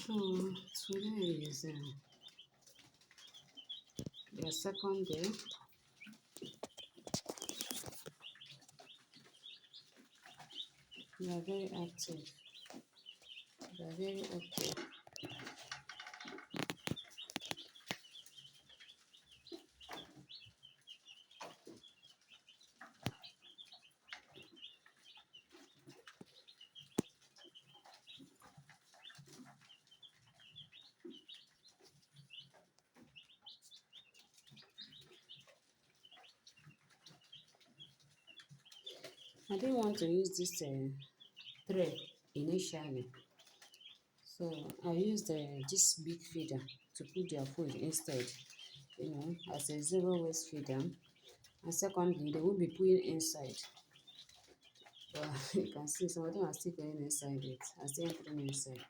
So today is the second day. We are very active. We are very active. I didn't want to use this tray initially, so I used this big feeder to put their food instead. As a zero waste feeder. And secondly, they will be putting inside. But you can see some of them are still going inside it. I still putting inside.